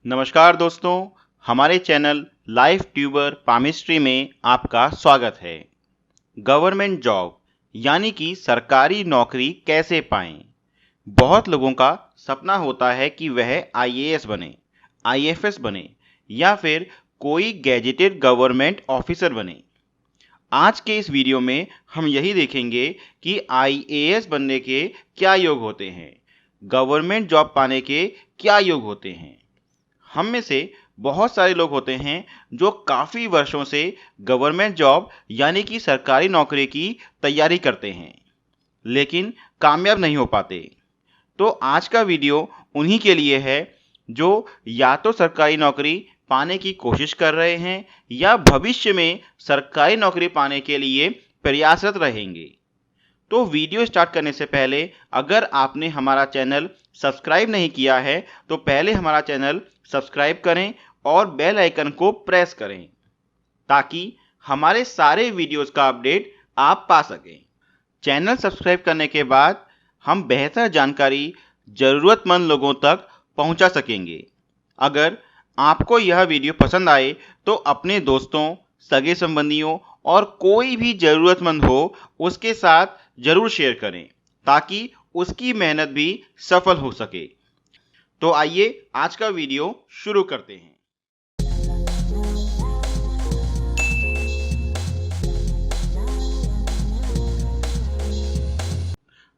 नमस्कार दोस्तों, हमारे चैनल लाइफ ट्यूबर पामिस्ट्री में आपका स्वागत है। गवर्नमेंट जॉब यानी कि सरकारी नौकरी कैसे पाएं? बहुत लोगों का सपना होता है कि वह आईएएस बने, आईएफएस बने या फिर कोई गैजेटेड गवर्नमेंट ऑफिसर बने। आज के इस वीडियो में हम यही देखेंगे कि आईएएस बनने के क्या योग होते हैं, गवर्नमेंट जॉब पाने के क्या योग होते हैं। हम में से बहुत सारे लोग होते हैं जो काफ़ी वर्षों से गवर्नमेंट जॉब यानी कि सरकारी नौकरी की तैयारी करते हैं, लेकिन कामयाब नहीं हो पाते। तो आज का वीडियो उन्हीं के लिए है जो या तो सरकारी नौकरी पाने की कोशिश कर रहे हैं या भविष्य में सरकारी नौकरी पाने के लिए प्रयासरत रहेंगे। तो वीडियो स्टार्ट करने से पहले अगर आपने हमारा चैनल सब्सक्राइब नहीं किया है तो पहले हमारा चैनल सब्सक्राइब करें और बेल आइकन को प्रेस करें ताकि हमारे सारे वीडियोस का अपडेट आप पा सकें। चैनल सब्सक्राइब करने के बाद हम बेहतर जानकारी ज़रूरतमंद लोगों तक पहुंचा सकेंगे। अगर आपको यह वीडियो पसंद आए तो अपने दोस्तों, सगे संबंधियों और कोई भी ज़रूरतमंद हो उसके साथ ज़रूर शेयर करें ताकि उसकी मेहनत भी सफल हो सके। तो आइए आज का वीडियो शुरू करते हैं।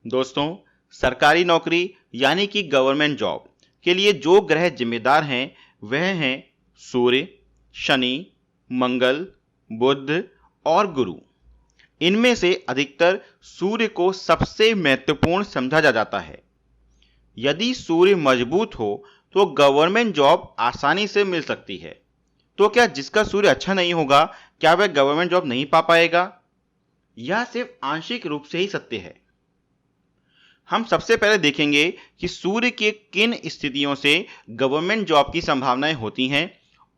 दोस्तों, सरकारी नौकरी यानी कि गवर्नमेंट जॉब के लिए जो ग्रह जिम्मेदार हैं वह हैं सूर्य, शनि, मंगल, बुध और गुरु। इनमें से अधिकतर सूर्य को सबसे महत्वपूर्ण समझा जाता है। यदि सूर्य मजबूत हो तो गवर्नमेंट जॉब आसानी से मिल सकती है। तो क्या जिसका सूर्य अच्छा नहीं होगा, क्या वह गवर्नमेंट जॉब नहीं पा पाएगा? यह सिर्फ आंशिक रूप से ही सत्य है। हम सबसे पहले देखेंगे कि सूर्य के किन स्थितियों से गवर्नमेंट जॉब की संभावनाएं होती हैं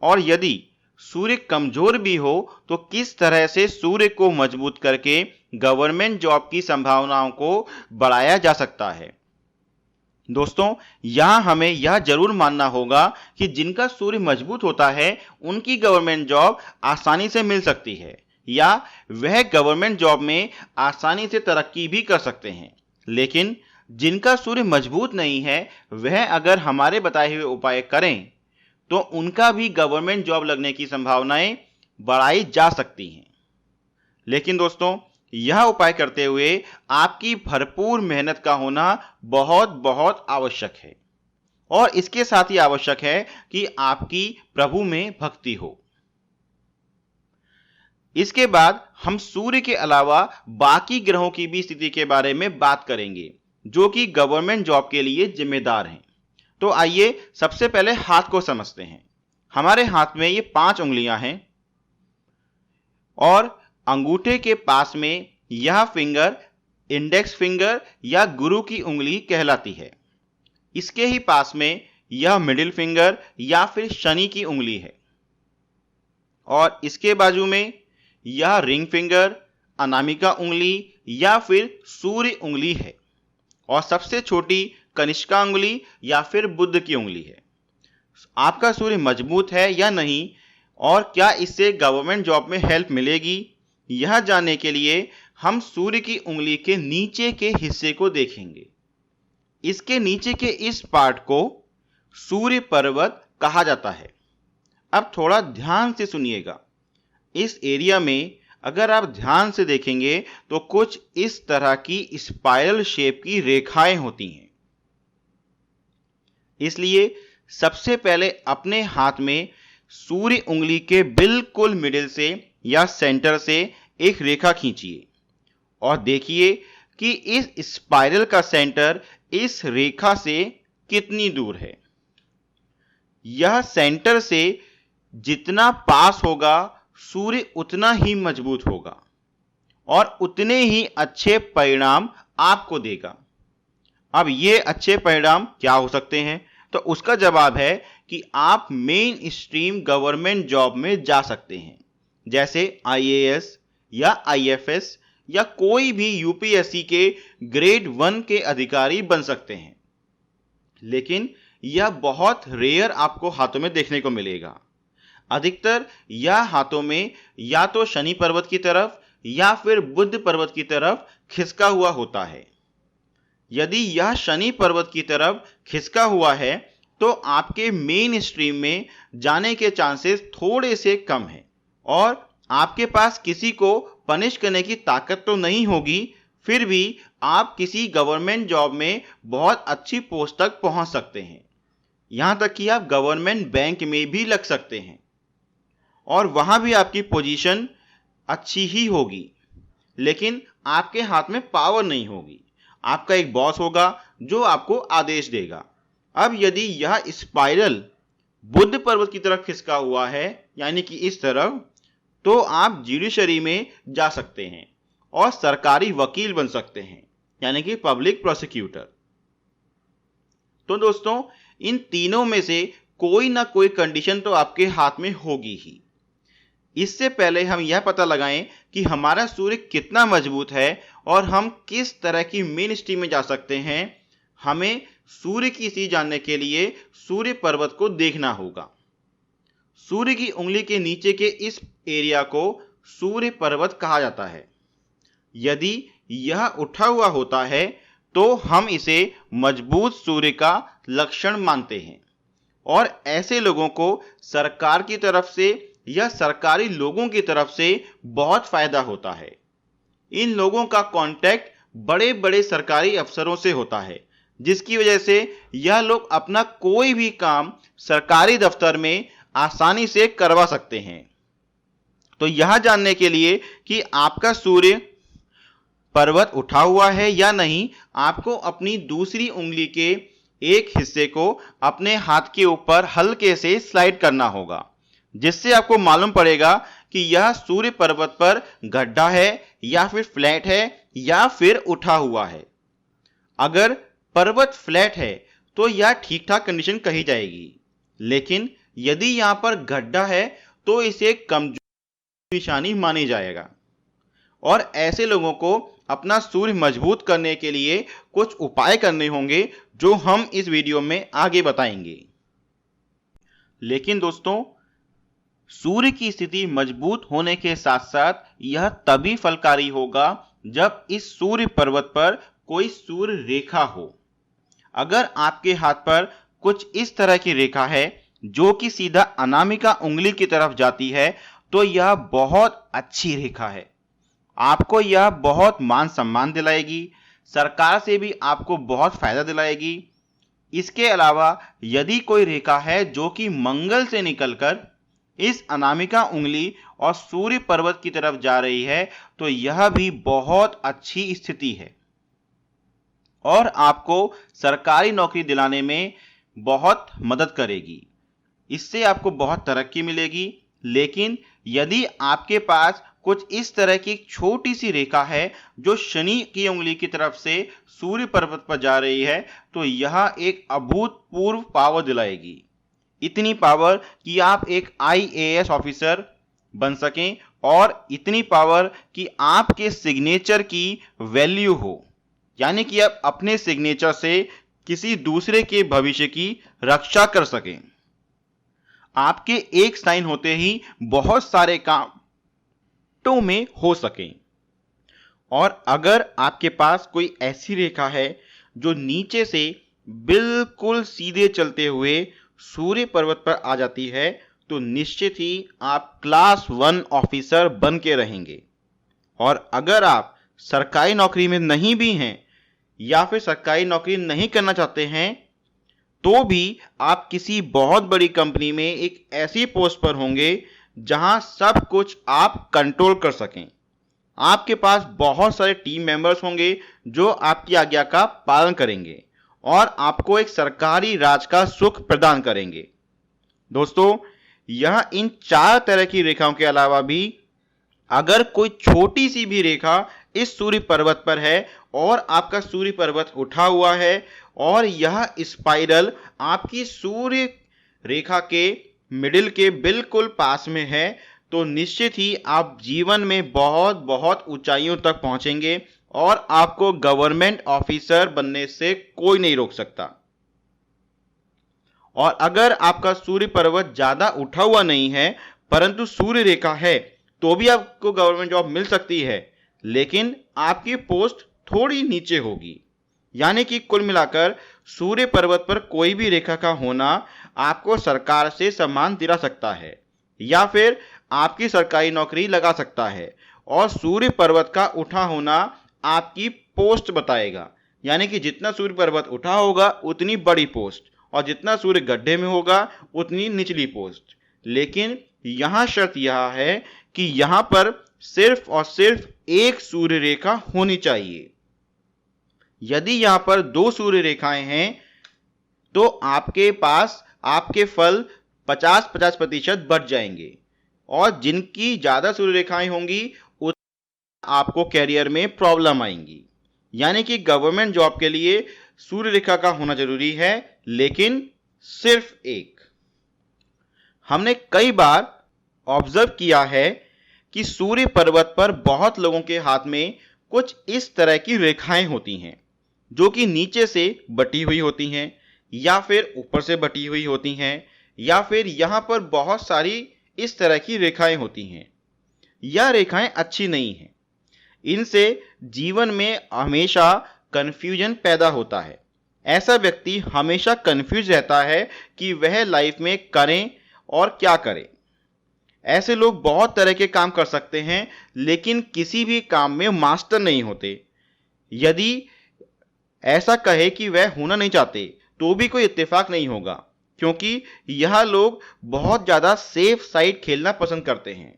और यदि सूर्य कमजोर भी हो तो किस तरह से सूर्य को मजबूत करके गवर्नमेंट जॉब की संभावनाओं को बढ़ाया जा सकता है। दोस्तों, यहां हमें यह जरूर मानना होगा कि जिनका सूर्य मजबूत होता है उनकी गवर्नमेंट जॉब आसानी से मिल सकती है या वह गवर्नमेंट जॉब में आसानी से तरक्की भी कर सकते हैं। लेकिन जिनका सूर्य मजबूत नहीं है वह अगर हमारे बताए हुए उपाय करें तो उनका भी गवर्नमेंट जॉब लगने की संभावनाएं बढ़ाई जा सकती हैं। लेकिन दोस्तों, यह उपाय करते हुए आपकी भरपूर मेहनत का होना बहुत बहुत आवश्यक है और इसके साथ ही आवश्यक है कि आपकी प्रभु में भक्ति हो। इसके बाद हम सूर्य के अलावा बाकी ग्रहों की भी स्थिति के बारे में बात करेंगे जो कि गवर्नमेंट जॉब के लिए जिम्मेदार हैं। तो आइए सबसे पहले हाथ को समझते हैं। हमारे हाथ में ये 5 उंगलियां हैं और अंगूठे के पास में यह फिंगर इंडेक्स फिंगर या गुरु की उंगली कहलाती है। इसके ही पास में यह मिडिल फिंगर या फिर शनि की उंगली है और इसके बाजू में यह रिंग फिंगर, अनामिका उंगली या फिर सूर्य उंगली है और सबसे छोटी कनिष्का उंगली या फिर बुध की उंगली है। आपका सूर्य मजबूत है या नहीं और क्या इससे गवर्नमेंट जॉब में हेल्प मिलेगी, यह जानने के लिए हम सूर्य की उंगली के नीचे के हिस्से को देखेंगे। इसके नीचे के इस पार्ट को सूर्य पर्वत कहा जाता है। अब थोड़ा ध्यान से सुनिएगा। इस एरिया में अगर आप ध्यान से देखेंगे तो कुछ इस तरह की स्पाइरल शेप की रेखाएं होती हैं। इसलिए सबसे पहले अपने हाथ में सूर्य उंगली के बिल्कुल मिडिल से या सेंटर से एक रेखा खींचिए और देखिए कि इस स्पाइरल का सेंटर इस रेखा से कितनी दूर है। यह सेंटर से जितना पास होगा सूर्य उतना ही मजबूत होगा और उतने ही अच्छे परिणाम आपको देगा। अब ये अच्छे परिणाम क्या हो सकते हैं? तो उसका जवाब है कि आप मेन स्ट्रीम गवर्नमेंट जॉब में जा सकते हैं, जैसे आईएएस या आईएफएस या कोई भी यूपीएससी के ग्रेड 1 के अधिकारी बन सकते हैं। लेकिन यह बहुत रेयर आपको हाथों में देखने को मिलेगा। अधिकतर यह हाथों में या तो शनि पर्वत की तरफ या फिर बुध पर्वत की तरफ खिसका हुआ होता है। यदि यह शनि पर्वत की तरफ खिसका हुआ है तो आपके मेन स्ट्रीम में जाने के चांसेस थोड़े से कम हैं और आपके पास किसी को पनिश करने की ताकत तो नहीं होगी, फिर भी आप किसी गवर्नमेंट जॉब में बहुत अच्छी पोस्ट तक पहुंच सकते हैं। यहां तक कि आप गवर्नमेंट बैंक में भी लग सकते हैं और वहां भी आपकी पोजीशन अच्छी ही होगी, लेकिन आपके हाथ में पावर नहीं होगी। आपका एक बॉस होगा जो आपको आदेश देगा। अब यदि यह स्पाइरल बुध पर्वत की तरफ खिसका हुआ है, यानी कि इस तरफ, तो आप जुडिशरी में जा सकते हैं और सरकारी वकील बन सकते हैं, यानी कि पब्लिक प्रोसिक्यूटर। तो दोस्तों, इन तीनों में से कोई ना कोई कंडीशन तो आपके हाथ में होगी ही। इससे पहले हम यह पता लगाएं कि हमारा सूर्य कितना मजबूत है और हम किस तरह की मेन स्ट्रीम में जा सकते हैं, हमें सूर्य की स्थिति जानने के लिए सूर्य पर्वत को देखना होगा। सूर्य की उंगली के नीचे के इस एरिया को सूर्य पर्वत कहा जाता है। यदि यह उठा हुआ होता है तो हम इसे मजबूत सूर्य का लक्षण मानते हैं और ऐसे लोगों को सरकार की तरफ से या सरकारी लोगों की तरफ से बहुत फायदा होता है। इन लोगों का कांटेक्ट बड़े बड़े सरकारी अफसरों से होता है, जिसकी वजह से यह लोग अपना कोई भी काम सरकारी दफ्तर में आसानी से करवा सकते हैं। तो यह जानने के लिए कि आपका सूर्य पर्वत उठा हुआ है या नहीं, आपको अपनी दूसरी उंगली के एक हिस्से को अपने हाथ के ऊपर हल्के से स्लाइड करना होगा, जिससे आपको मालूम पड़ेगा कि यह सूर्य पर्वत पर गड्ढा है या फिर फ्लैट है या फिर उठा हुआ है। अगर पर्वत फ्लैट है तो यह ठीक ठाक कंडीशन कही जाएगी, लेकिन यदि यहां पर गड्ढा है तो इसे कमजोर निशानी मानी जाएगा। और ऐसे लोगों को अपना सूर्य मजबूत करने के लिए कुछ उपाय करने होंगे जो हम इस वीडियो में आगे बताएंगे। लेकिन दोस्तों, सूर्य की स्थिति मजबूत होने के साथ साथ यह तभी फलकारी होगा जब इस सूर्य पर्वत पर कोई सूर्य रेखा हो। अगर आपके हाथ पर कुछ इस तरह की रेखा है जो कि सीधा अनामिका उंगली की तरफ जाती है, तो यह बहुत अच्छी रेखा है। आपको यह बहुत मान सम्मान दिलाएगी, सरकार से भी आपको बहुत फायदा दिलाएगी। इसके अलावा यदि कोई रेखा है जो कि मंगल से निकलकर इस अनामिका उंगली और सूर्य पर्वत की तरफ जा रही है, तो यह भी बहुत अच्छी स्थिति है और आपको सरकारी नौकरी दिलाने में बहुत मदद करेगी। इससे आपको बहुत तरक्की मिलेगी। लेकिन यदि आपके पास कुछ इस तरह की छोटी सी रेखा है जो शनि की उंगली की तरफ से सूर्य पर्वत पर जा रही है, तो यह एक अभूतपूर्व पावर दिलाएगी। इतनी पावर कि आप एक IAS ऑफिसर बन सकें और इतनी पावर कि आपके सिग्नेचर की वैल्यू हो, यानी कि आप अपने सिग्नेचर से किसी दूसरे के भविष्य की रक्षा कर सकें। आपके एक साइन होते ही बहुत सारे काम तो में हो सकें। और अगर आपके पास कोई ऐसी रेखा है जो नीचे से बिल्कुल सीधे चलते हुए सूर्य पर्वत पर आ जाती है, तो निश्चित ही आप क्लास 1 ऑफिसर बन के रहेंगे। और अगर आप सरकारी नौकरी में नहीं भी हैं या फिर सरकारी नौकरी नहीं करना चाहते हैं, तो भी आप किसी बहुत बड़ी कंपनी में एक ऐसी पोस्ट पर होंगे जहां सब कुछ आप कंट्रोल कर सकें। आपके पास बहुत सारे टीम मेंबर्स होंगे जो आपकी आज्ञा का पालन करेंगे और आपको एक सरकारी राज का सुख प्रदान करेंगे। दोस्तों, यह इन 4 तरह की रेखाओं के अलावा भी अगर कोई छोटी सी भी रेखा इस सूर्य पर्वत पर है और आपका सूर्य पर्वत उठा हुआ है और यह स्पाइरल आपकी सूर्य रेखा के मिडिल के बिल्कुल पास में है, तो निश्चित ही आप जीवन में बहुत बहुत ऊंचाइयों तक पहुंचेंगे और आपको गवर्नमेंट ऑफिसर बनने से कोई नहीं रोक सकता। और अगर आपका सूर्य पर्वत ज़्यादा उठा हुआ नहीं है परंतु सूर्य रेखा है तो भी आपको गवर्नमेंट जॉब मिल सकती है, लेकिन आपकी पोस्ट थोड़ी नीचे होगी। यानी कि कुल मिलाकर सूर्य पर्वत पर कोई भी रेखा का होना आपको सरकार से सम्मान दिला सकता है या फिर आपकी सरकारी नौकरी लगा सकता है, और सूर्य पर्वत का उठा होना आपकी पोस्ट बताएगा। यानी कि जितना सूर्य पर्वत उठा होगा उतनी बड़ी पोस्ट, और जितना सूर्य गड्ढे में होगा उतनी निचली पोस्ट। लेकिन यहाँ शर्त यह है कि यहाँ पर सिर्फ और सिर्फ एक सूर्य रेखा होनी चाहिए। यदि यहाँ पर 2 सूर्य रेखाएं हैं तो आपके पास आपके फल 50-50% बढ़ जाएंगे, और जिनकी ज़्यादा सूर्य रेखाएं होंगी आपको कैरियर में प्रॉब्लम आएंगी। यानी कि गवर्नमेंट जॉब के लिए सूर्य रेखा का होना जरूरी है, लेकिन सिर्फ एक। हमने कई बार ऑब्जर्व किया है कि सूर्य पर्वत पर बहुत लोगों के हाथ में कुछ इस तरह की रेखाएं होती हैं, जो कि नीचे से बटी हुई होती हैं या फिर ऊपर से बटी हुई होती हैं, या फिर यहाँ पर बहुत सारी इस तरह की रेखाएं होती हैं। यह रेखाएं अच्छी नहीं हैं। इनसे जीवन में हमेशा कन्फ्यूजन पैदा होता है। ऐसा व्यक्ति हमेशा कन्फ्यूज रहता है कि वह लाइफ में करें और क्या करें। ऐसे लोग बहुत तरह के काम कर सकते हैं, लेकिन किसी भी काम में मास्टर नहीं होते। यदि ऐसा कहे कि वह होना नहीं चाहते तो भी कोई इत्तेफाक नहीं होगा, क्योंकि यह लोग बहुत ज़्यादा सेफ साइड खेलना पसंद करते हैं।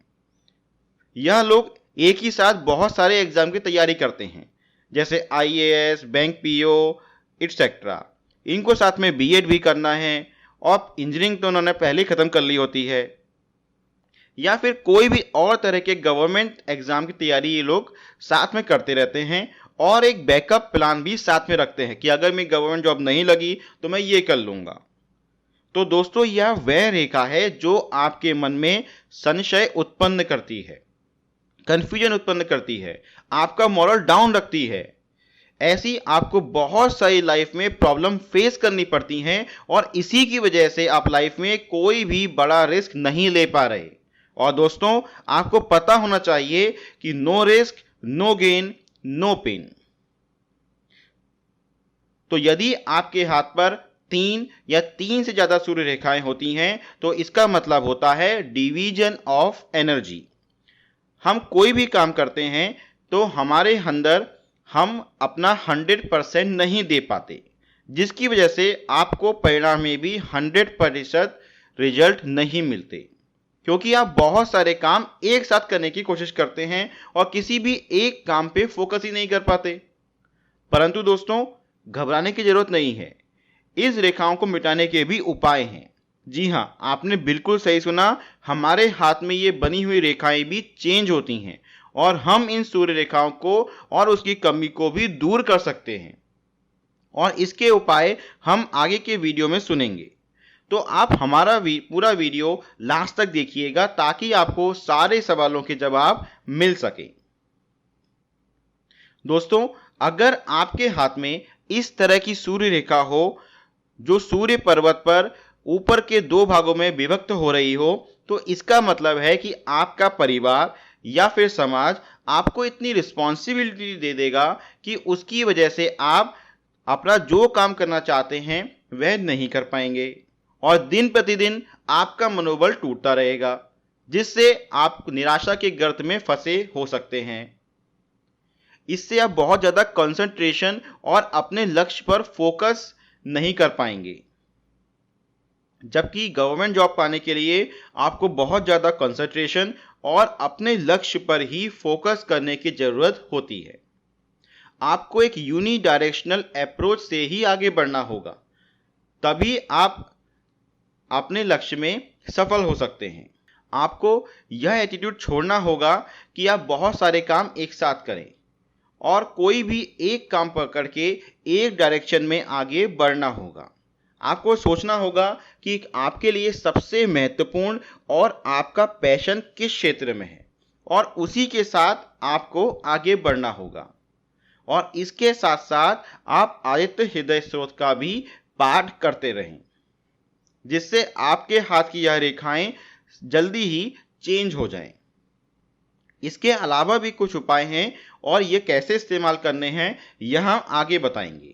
यह लोग एक ही साथ बहुत सारे एग्जाम की तैयारी करते हैं, जैसे IAS, बैंक PO एटसेट्रा। इनको साथ में B.Ed भी करना है, और इंजीनियरिंग तो उन्होंने पहले ही ख़त्म कर ली होती है, या फिर कोई भी और तरह के गवर्नमेंट एग्जाम की तैयारी ये लोग साथ में करते रहते हैं, और एक बैकअप प्लान भी साथ में रखते हैं कि अगर मेरी गवर्नमेंट जॉब नहीं लगी तो मैं ये कर लूँगा। तो दोस्तों, यह वह रेखा है जो आपके मन में संशय उत्पन्न करती है, कन्फ्यूजन उत्पन्न करती है, आपका मॉरल डाउन रखती है। ऐसी आपको बहुत सारी लाइफ में प्रॉब्लम फेस करनी पड़ती हैं, और इसी की वजह से आप लाइफ में कोई भी बड़ा रिस्क नहीं ले पा रहे। और दोस्तों, आपको पता होना चाहिए कि no risk no gain no pain. तो यदि आपके हाथ पर 3 या 3 से ज्यादा सूर्य रेखाएं होती हैं तो इसका मतलब होता है डिवीजन ऑफ एनर्जी। हम कोई भी काम करते हैं तो हमारे अंदर हम अपना 100% नहीं दे पाते, जिसकी वजह से आपको परिणाम में भी 100% रिजल्ट नहीं मिलते, क्योंकि आप बहुत सारे काम एक साथ करने की कोशिश करते हैं और किसी भी एक काम पे फोकस ही नहीं कर पाते। परंतु दोस्तों, घबराने की जरूरत नहीं है। इस रेखाओं को मिटाने के भी उपाय हैं। जी हाँ, आपने बिल्कुल सही सुना, हमारे हाथ में ये बनी हुई रेखाएं भी चेंज होती हैं, और हम इन सूर्य रेखाओं को और उसकी कमी को भी दूर कर सकते हैं, और इसके उपाय हम आगे के वीडियो में सुनेंगे। तो आप हमारा पूरा वीडियो लास्ट तक देखिएगा, ताकि आपको सारे सवालों के जवाब मिल सके। दोस्तों, अगर आपके हाथ में इस तरह की सूर्य रेखा हो जो सूर्य पर्वत पर ऊपर के 2 भागों में विभक्त हो रही हो, तो इसका मतलब है कि आपका परिवार या फिर समाज आपको इतनी रिस्पॉन्सिबिलिटी दे देगा कि उसकी वजह से आप अपना जो काम करना चाहते हैं वह नहीं कर पाएंगे, और दिन प्रतिदिन आपका मनोबल टूटता रहेगा, जिससे आप निराशा के गर्त में फंसे हो सकते हैं। इससे आप बहुत ज़्यादा कंसंट्रेशन और अपने लक्ष्य पर फोकस नहीं कर पाएंगे, जबकि गवर्नमेंट जॉब पाने के लिए आपको बहुत ज़्यादा कंसंट्रेशन और अपने लक्ष्य पर ही फोकस करने की ज़रूरत होती है। आपको एक यूनी डायरेक्शनल अप्रोच से ही आगे बढ़ना होगा, तभी आप अपने लक्ष्य में सफल हो सकते हैं। आपको यह एटीट्यूड छोड़ना होगा कि आप बहुत सारे काम एक साथ करें, और कोई भी एक काम पकड़ के एक डायरेक्शन में आगे बढ़ना होगा। आपको सोचना होगा कि आपके लिए सबसे महत्वपूर्ण और आपका पैशन किस क्षेत्र में है, और उसी के साथ आपको आगे बढ़ना होगा। और इसके साथ साथ आप आदित्य हृदय स्रोत का भी पाठ करते रहें। जिससे आपके हाथ की यह रेखाएं जल्दी ही चेंज हो जाएं। इसके अलावा भी कुछ उपाय हैं और ये कैसे इस्तेमाल करने हैं यह हम आगे बताएंगे।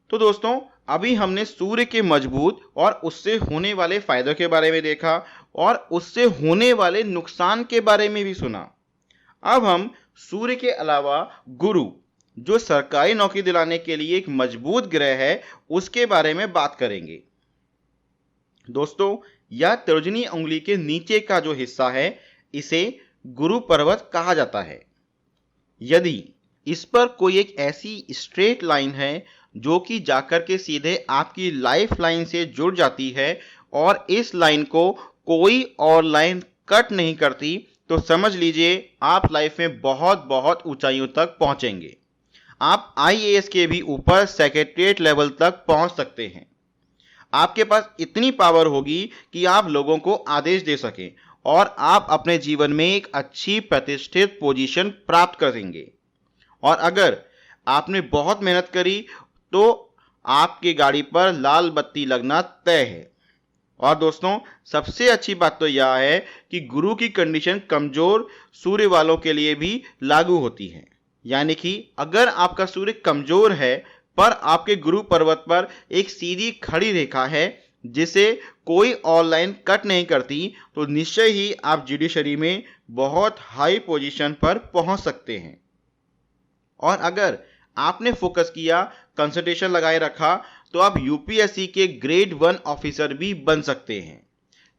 तो दोस्तों, अभी हमने सूर्य के मजबूत और उससे होने वाले फायदों के बारे में देखा और उससे होने वाले नुकसान के बारे में भी सुना। अब हम सूर्य के अलावा गुरु, जो सरकारी नौकरी दिलाने के लिए एक मजबूत ग्रह है, उसके बारे में बात करेंगे। दोस्तों, यह तर्जनी उंगली के नीचे का जो हिस्सा है, इसे गुरु पर्वत कहा जाता है। यदि इस पर कोई एक ऐसी स्ट्रेट लाइन है जो कि जाकर के सीधे आपकी लाइफ लाइन से जुड़ जाती है और इस लाइन को कोई और लाइन कट नहीं करती, तो समझ लीजिए आप लाइफ में बहुत बहुत ऊंचाइयों तक पहुंचेंगे। आप IAS के भी ऊपर सेक्रेटरीट लेवल तक पहुंच सकते हैं। आपके पास इतनी पावर होगी कि आप लोगों को आदेश दे सकें और आप अपने जीवन में एक अच्छी प्रतिष्ठित पोजीशन प्राप्त करेंगे। और अगर आपने बहुत मेहनत करी तो आपकी गाड़ी पर लाल बत्ती लगना तय है। और दोस्तों, सबसे अच्छी बात तो यह है कि गुरु की कंडीशन कमजोर सूर्य वालों के लिए भी लागू होती है। यानी कि अगर आपका सूर्य कमजोर है पर आपके गुरु पर्वत पर एक सीधी खड़ी रेखा है जिसे कोई और लाइन कट नहीं करती, तो निश्चय ही आप जुडिशरी में बहुत हाई पोजीशन पर पहुंच सकते हैं। और अगर आपने फोकस किया, कंसंट्रेशन लगाए रखा, तो आप यूपीएससी के ग्रेड 1 ऑफिसर भी बन सकते हैं।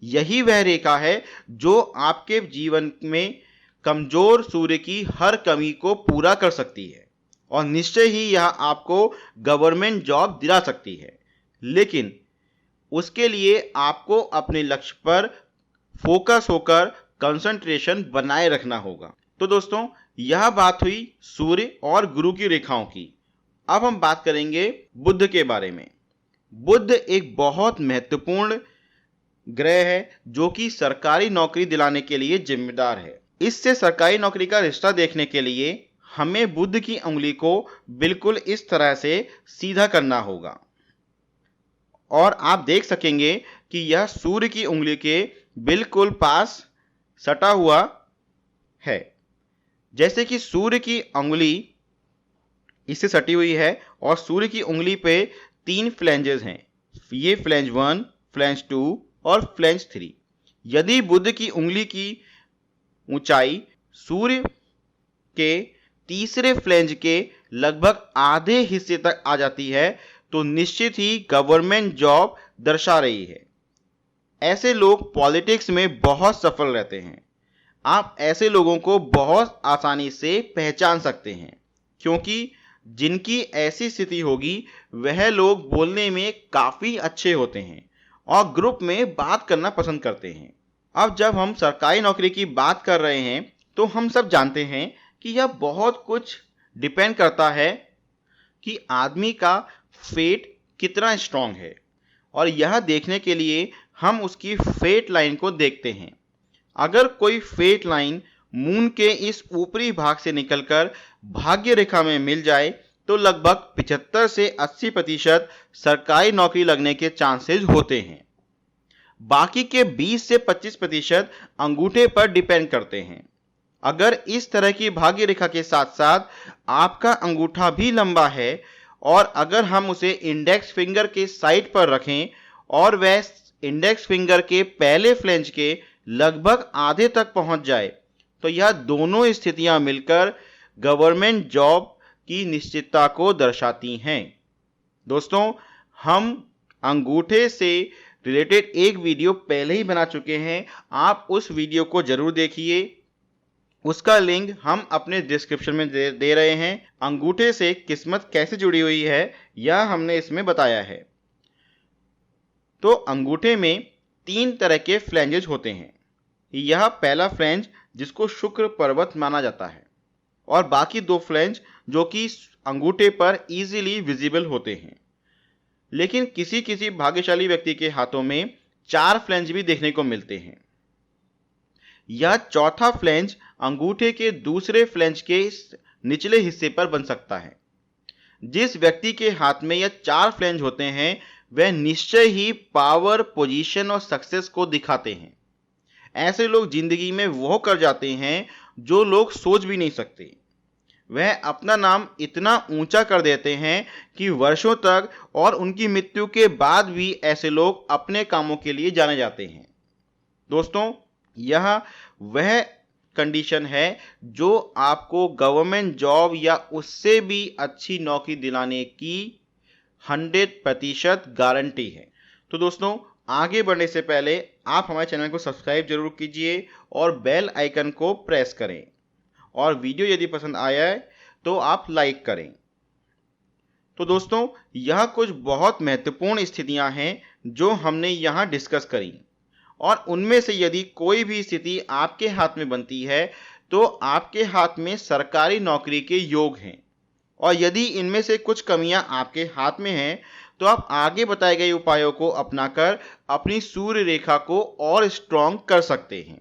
यही वह रेखा है जो आपके जीवन में कमजोर सूर्य की हर कमी को पूरा कर सकती है और निश्चय ही यह आपको गवर्नमेंट जॉब दिला सकती है। लेकिन उसके लिए आपको अपने लक्ष्य पर फोकस होकर कंसंट्रेशन बनाए रखना होगा। तो दोस्तों, यह बात हुई सूर्य और गुरु की रेखाओं की। अब हम बात करेंगे बुध के बारे में। बुध एक बहुत महत्वपूर्ण ग्रह है जो कि सरकारी नौकरी दिलाने के लिए जिम्मेदार है। इससे सरकारी नौकरी का रिश्ता देखने के लिए हमें बुध की उंगली को बिल्कुल इस तरह से सीधा करना होगा और आप देख सकेंगे कि यह सूर्य की उंगली के बिल्कुल पास सटा हुआ है। जैसे कि सूर्य की उंगली इससे सटी हुई है और सूर्य की उंगली पे 3 फ्लैंजेस हैं। ये फ्लैंज 1, फ्लैंज 2 और फ्लैंज 3। यदि बुध की उंगली की ऊंचाई सूर्य के तीसरे फ्लैंज के लगभग आधे हिस्से तक आ जाती है, तो निश्चित ही गवर्नमेंट जॉब दर्शा रही है। ऐसे लोग पॉलिटिक्स में बहुत सफल रहते हैं। आप ऐसे लोगों को बहुत आसानी से पहचान सकते हैं, क्योंकि जिनकी ऐसी स्थिति होगी वह लोग बोलने में काफ़ी अच्छे होते हैं और ग्रुप में बात करना पसंद करते हैं। अब जब हम सरकारी नौकरी की बात कर रहे हैं तो हम सब जानते हैं कि यह बहुत कुछ डिपेंड करता है कि आदमी का फेट कितना स्ट्रांग है, और यह देखने के लिए हम उसकी फेट लाइन को देखते हैं। अगर कोई फेट लाइन मून के इस ऊपरी भाग से निकलकर भाग्य रेखा में मिल जाए तो लगभग 75 से 80% सरकारी नौकरी लगने के चांसेस होते हैं। बाकी के 20 से 25% अंगूठे पर डिपेंड करते हैं। अगर इस तरह की भाग्य रेखा के साथ साथ आपका अंगूठा भी लंबा है और अगर हम उसे इंडेक्स फिंगर के साइड पर रखें और वह इंडेक्स फिंगर के पहले फ्लैंज के लगभग आधे तक पहुंच जाए, तो यह दोनों स्थितियां मिलकर गवर्नमेंट जॉब की निश्चितता को दर्शाती हैं। दोस्तों, हम अंगूठे से रिलेटेड एक वीडियो पहले ही बना चुके हैं, आप उस वीडियो को जरूर देखिए। उसका लिंक हम अपने डिस्क्रिप्शन में दे रहे हैं। अंगूठे से किस्मत कैसे जुड़ी हुई है यह हमने इसमें बताया है। तो अंगूठे में 3 तरह के फ्लैंजेस होते हैं। यह पहला फ्लैंज जिसको शुक्र पर्वत माना जाता है, और बाकी 2 फ्लैंज जो कि अंगूठे पर इजीली विजिबल होते हैं। लेकिन किसी किसी भाग्यशाली व्यक्ति के हाथों में 4 फ्लैंज भी देखने को मिलते हैं। यह चौथा फ्लैंज अंगूठे के दूसरे फ्लैंज के निचले हिस्से पर बन सकता है। जिस व्यक्ति के हाथ में यह 4 फ्लैंज होते हैं वह निश्चय ही पावर, पोजीशन और सक्सेस को दिखाते हैं। ऐसे लोग जिंदगी में वो कर जाते हैं जो लोग सोच भी नहीं सकते। वह अपना नाम इतना ऊंचा कर देते हैं कि वर्षों तक और उनकी मृत्यु के बाद भी ऐसे लोग अपने कामों के लिए जाने जाते हैं। दोस्तों, यह वह कंडीशन है जो आपको गवर्नमेंट जॉब या उससे भी अच्छी नौकरी दिलाने की 100% गारंटी है। तो दोस्तों, आगे बढ़ने से पहले आप हमारे चैनल को सब्सक्राइब जरूर कीजिए और बेल आइकन को प्रेस करें, और वीडियो यदि पसंद आया है तो आप लाइक करें। तो दोस्तों, यह कुछ बहुत महत्वपूर्ण स्थितियां हैं जो हमने यहां डिस्कस करी, और उनमें से यदि कोई भी स्थिति आपके हाथ में बनती है तो आपके हाथ में सरकारी नौकरी के योग हैं, और यदि इनमें से कुछ कमियां आपके हाथ में हैं तो आप आगे बताए गए उपायों को अपनाकर अपनी सूर्य रेखा को और स्ट्रॉन्ग कर सकते हैं।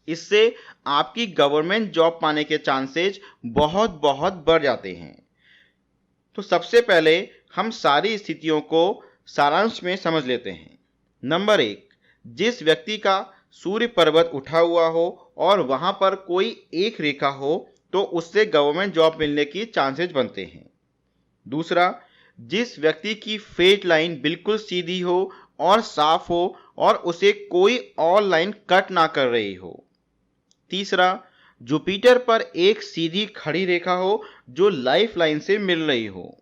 इससे आपकी गवर्नमेंट जॉब पाने के चांसेस बहुत बहुत बढ़ जाते हैं। तो सबसे पहले हम सारी स्थितियों को सारांश में समझ लेते हैं। नंबर 1, जिस व्यक्ति का सूर्य पर्वत उठा हुआ हो और वहां पर कोई एक रेखा हो तो उससे गवर्नमेंट जॉब मिलने की चांसेस बनते हैं। दूसरा, जिस व्यक्ति की फेट लाइन बिल्कुल सीधी हो और साफ हो और उसे कोई और लाइन कट ना कर रही हो। तीसरा, जुपिटर पर एक सीधी खड़ी रेखा हो जो लाइफ लाइन से मिल रही हो।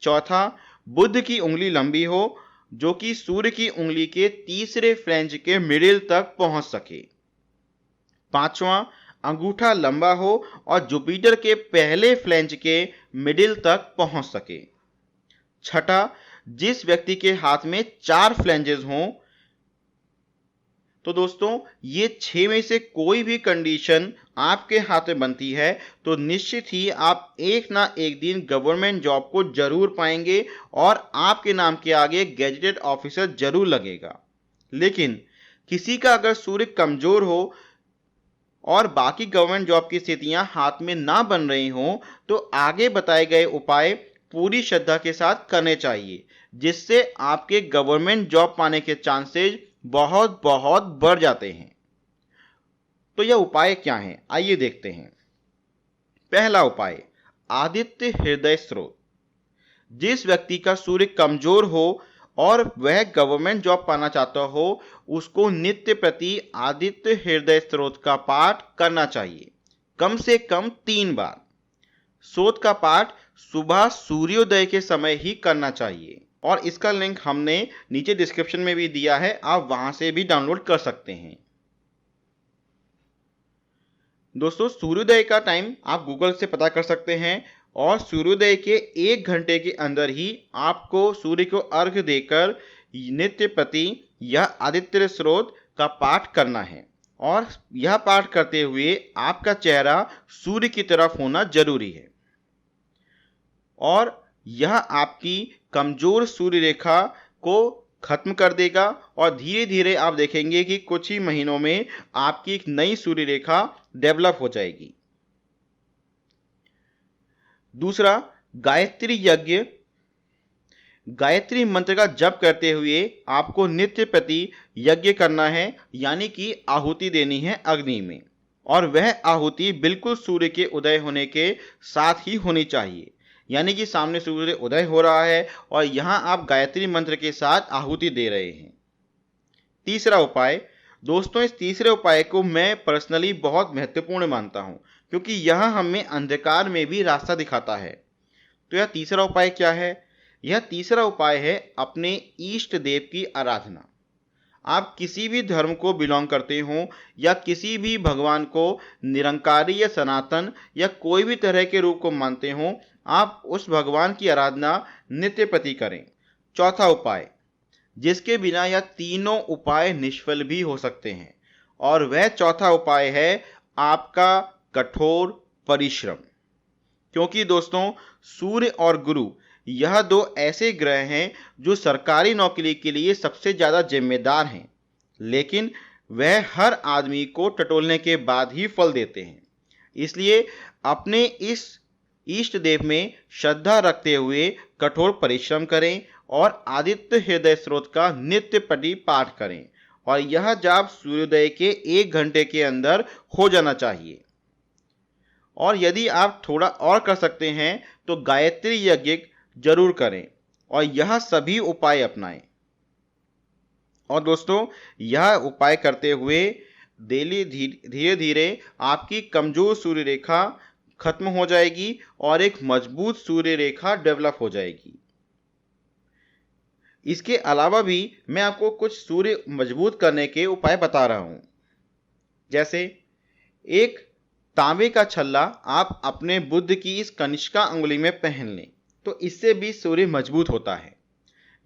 चौथा, बुध की उंगली लंबी हो जो कि सूर्य की उंगली के तीसरे फ्लैंज के मिडिल तक पहुंच सके। पांचवा, अंगूठा लंबा हो और जुपिटर के पहले फ्लैंज के मिडिल तक पहुंच सके। छठा, जिस व्यक्ति के हाथ में 4 फ्लैंजेस हों। तो दोस्तों, ये 6 में से कोई भी कंडीशन आपके हाथ में बनती है तो निश्चित ही आप एक ना एक दिन गवर्नमेंट जॉब को जरूर पाएंगे और आपके नाम के आगे गैजेटेड ऑफिसर जरूर लगेगा। लेकिन किसी का अगर सूर्य कमजोर हो और बाकी गवर्नमेंट जॉब की स्थितियां हाथ में ना बन रही हों तो आगे बताए गए उपाय पूरी श्रद्धा के साथ करने चाहिए, जिससे आपके गवर्नमेंट जॉब पाने के चांसेस बहुत बहुत बढ़ जाते हैं। तो यह उपाय क्या हैं, आइए देखते हैं। पहला उपाय, आदित्य हृदय स्रोत। जिस व्यक्ति का सूर्य कमजोर हो और वह गवर्नमेंट जॉब पाना चाहता हो उसको नित्य प्रति आदित्य हृदय स्रोत का पाठ करना चाहिए, कम से कम 3 बार। स्रोत का पाठ सुबह सूर्योदय के समय ही करना चाहिए, और इसका लिंक हमने नीचे डिस्क्रिप्शन में भी दिया है, आप वहां से भी डाउनलोड कर सकते हैं। दोस्तों, सूर्योदय का टाइम आप गूगल से पता कर सकते हैं, और सूर्योदय के 1 घंटे के अंदर ही आपको सूर्य को अर्घ्य देकर नित्य प्रति यह आदित्य स्रोत का पाठ करना है, और यह पाठ करते हुए आपका चेहरा सूर्य की तरफ होना जरूरी है, और यह आपकी कमजोर सूर्य रेखा को खत्म कर देगा, और धीरे धीरे आप देखेंगे कि कुछ ही महीनों में आपकी एक नई सूर्य रेखा डेवलप हो जाएगी। दूसरा, गायत्री यज्ञ। गायत्री मंत्र का जप करते हुए आपको नित्य प्रति यज्ञ करना है, यानी कि आहुति देनी है अग्नि में, और वह आहुति बिल्कुल सूर्य के उदय होने के साथ ही होनी चाहिए, यानी कि सामने सूर्य उदय हो रहा है और यहां आप गायत्री मंत्र के साथ आहुति दे रहे हैं। तीसरा उपाय, दोस्तों, इस तीसरे उपाय को मैं पर्सनली बहुत महत्वपूर्ण मानता हूं, क्योंकि यह हमें अंधकार में भी रास्ता दिखाता है। तो यह तीसरा उपाय क्या है? यह तीसरा उपाय है अपने इष्ट देव की आराधना। आप किसी भी धर्म को बिलोंग करते हो या किसी भी भगवान को निरंकारी या सनातन या कोई भी तरह के रूप को मानते हो, आप उस भगवान की आराधना नित्य प्रति करें। चौथा उपाय, जिसके बिना यह तीनों उपाय निष्फल भी हो सकते हैं, और वह चौथा उपाय है आपका कठोर परिश्रम। क्योंकि दोस्तों, सूर्य और गुरु यह 2 ऐसे ग्रह हैं जो सरकारी नौकरी के लिए सबसे ज़्यादा जिम्मेदार हैं, लेकिन वह हर आदमी को टटोलने के बाद ही फल देते हैं। इसलिए अपने इस इष्ट देव में श्रद्धा रखते हुए कठोर परिश्रम करें और आदित्य हृदय स्रोत का नित्य पठि पाठ करें और यह जाप सूर्योदय के 1 घंटे के अंदर हो जाना चाहिए। और यदि आप थोड़ा और कर सकते हैं तो गायत्री यज्ञ जरूर करें और यह सभी उपाय अपनाएं। और दोस्तों, यह उपाय करते हुए धीरे धीरे आपकी कमजोर सूर्य रेखा खत्म हो जाएगी और एक मजबूत सूर्य रेखा डेवलप हो जाएगी। इसके अलावा भी मैं आपको कुछ सूर्य मजबूत करने के उपाय बता रहा हूं। जैसे एक तांबे का छल्ला आप अपने बुद्ध की इस कनिष्का अंगुली में पहन लें तो इससे भी सूर्य मजबूत होता है।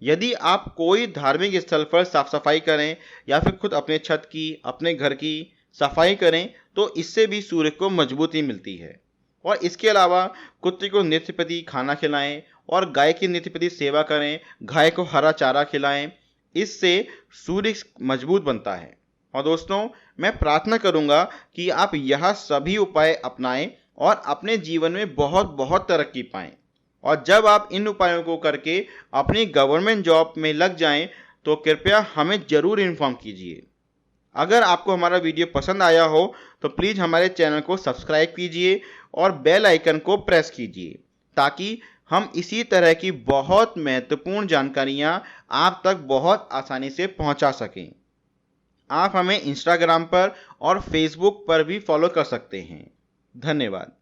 यदि आप कोई धार्मिक स्थल पर साफ सफाई करें या फिर खुद अपने छत की, अपने घर की सफाई करें तो इससे भी सूर्य को मजबूती मिलती है। और इसके अलावा कुत्ते को नित्य प्रति खाना खिलाएं और गाय की नित्य प्रति सेवा करें, गाय को हरा चारा खिलाएं, इससे सूर्य मजबूत बनता है। और दोस्तों, मैं प्रार्थना करूंगा कि आप यह सभी उपाय अपनाएं और अपने जीवन में बहुत बहुत तरक्की पाएं। और जब आप इन उपायों को करके अपनी गवर्नमेंट जॉब में लग जाएं तो कृपया हमें जरूर इन्फॉर्म कीजिए। अगर आपको हमारा वीडियो पसंद आया हो तो प्लीज़ हमारे चैनल को सब्सक्राइब कीजिए और बेल आइकन को प्रेस कीजिए ताकि हम इसी तरह की बहुत महत्वपूर्ण जानकारियां आप तक बहुत आसानी से पहुंचा सकें। आप हमें इंस्टाग्राम पर और फेसबुक पर भी फॉलो कर सकते हैं। धन्यवाद।